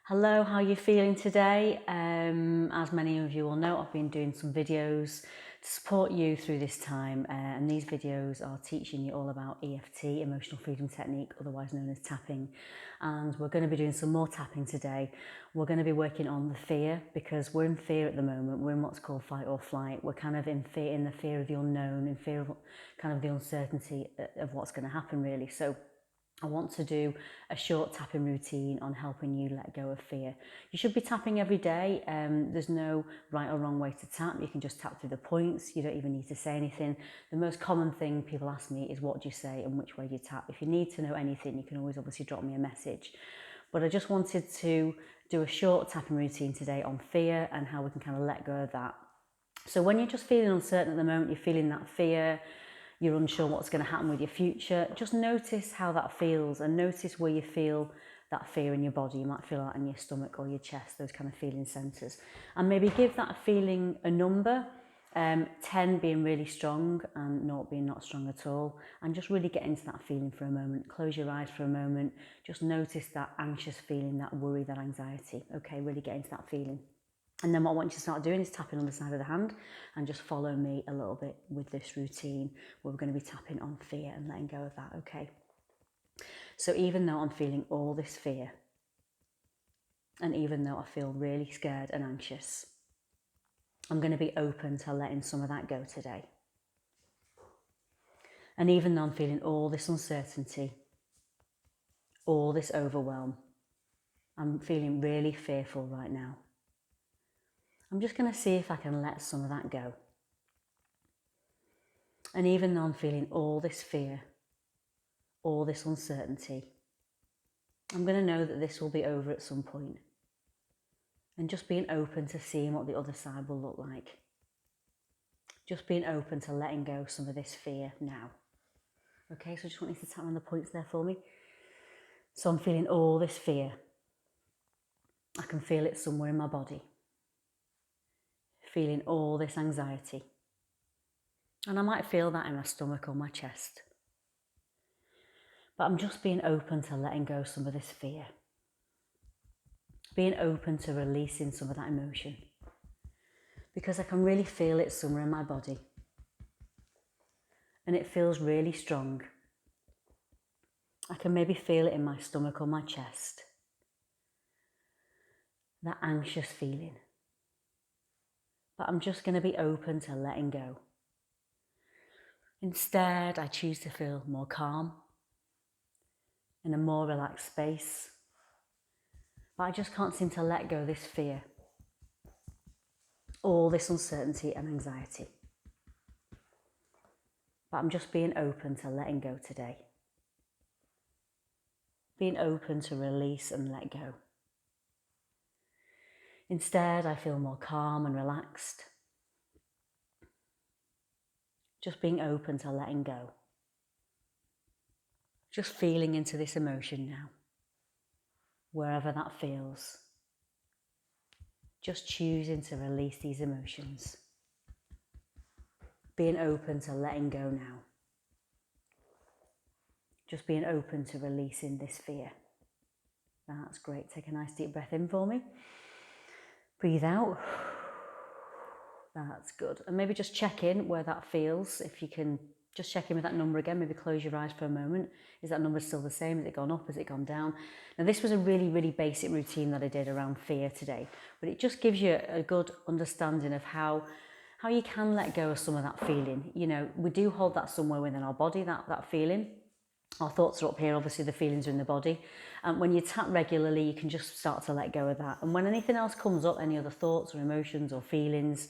Hello, how are you feeling today? As many of you will know, I've been doing some videos to support you through this time, and these videos are teaching you all about EFT, Emotional Freedom Technique, otherwise known as tapping. And we're going to be doing some more tapping today. We're going to be working on the fear, because we're in fear at the moment. We're in what's called fight or flight. We're kind of in the fear of the unknown, in fear of kind of the uncertainty of what's going to happen, really. So I want to do a short tapping routine on helping you let go of fear. You should be tapping every day. There's no right or wrong way to tap. You can just tap through the points. You don't even need to say anything. The most common thing people ask me is, what do you say and which way do you tap? If you need to know anything, you can always obviously drop me a message. But I just wanted to do a short tapping routine today on fear and how we can kind of let go of that. So when you're just feeling uncertain at the moment, you're feeling that fear, you're unsure what's going to happen with your future, just notice how that feels and notice where you feel that fear in your body. You might feel that in your stomach or your chest, those kind of feeling centres. And maybe give that feeling a number, 10 being really strong and 0 being not strong at all. And just really get into that feeling for a moment. Close your eyes for a moment. Just notice that anxious feeling, that worry, that anxiety. Okay, really get into that feeling. And then what I want you to start doing is tapping on the side of the hand and just follow me a little bit with this routine where we're going to be tapping on fear and letting go of that, okay? So even though I'm feeling all this fear, and even though I feel really scared and anxious, I'm going to be open to letting some of that go today. And even though I'm feeling all this uncertainty, all this overwhelm, I'm feeling really fearful right now, I'm just going to see if I can let some of that go. And even though I'm feeling all this fear, all this uncertainty, I'm going to know that this will be over at some point. And just being open to seeing what the other side will look like. Just being open to letting go some of this fear now. Okay, so I just want you to tap on the points there for me. So I'm feeling all this fear. I can feel it somewhere in my body. Feeling all this anxiety. And I might feel that in my stomach or my chest. But I'm just being open to letting go some of this fear. Being open to releasing some of that emotion. Because I can really feel it somewhere in my body. And it feels really strong. I can maybe feel it in my stomach or my chest. That anxious feeling. But I'm just going to be open to letting go. Instead, I choose to feel more calm, in a more relaxed space. But I just can't seem to let go of this fear, all this uncertainty and anxiety. But I'm just being open to letting go today. Being open to release and let go. Instead, I feel more calm and relaxed. Just being open to letting go. Just feeling into this emotion now, wherever that feels. Just choosing to release these emotions. Being open to letting go now. Just being open to releasing this fear. That's great. Take a nice deep breath in for me. Breathe out. That's good. And maybe just check in where that feels. If you can just check in with that number again, maybe close your eyes for a moment. Is that number still the same? Has it gone up? Has it gone down? Now, this was a really, really basic routine that I did around fear today, but it just gives you a good understanding of how you can let go of some of that feeling. You know, we do hold that somewhere within our body, that feeling. Our thoughts are up here, obviously the feelings are in the body. And when you tap regularly, you can just start to let go of that. And when anything else comes up, any other thoughts or emotions or feelings,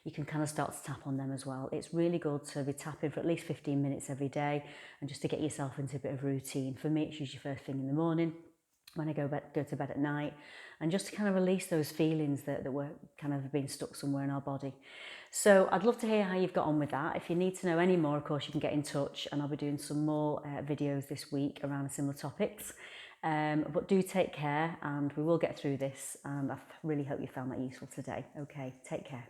you can kind of start to tap on them as well. It's really good to be tapping for at least 15 minutes every day and just to get yourself into a bit of routine. For me, it's usually first thing in the morning, when I go to bed at night, and just to kind of release those feelings that were kind of being stuck somewhere in our body. So I'd love to hear how you've got on with that. If you need to know any more, of course, you can get in touch, and I'll be doing some more videos this week around similar topics. But do take care, and we will get through this. And I really hope you found that useful today. Okay, take care.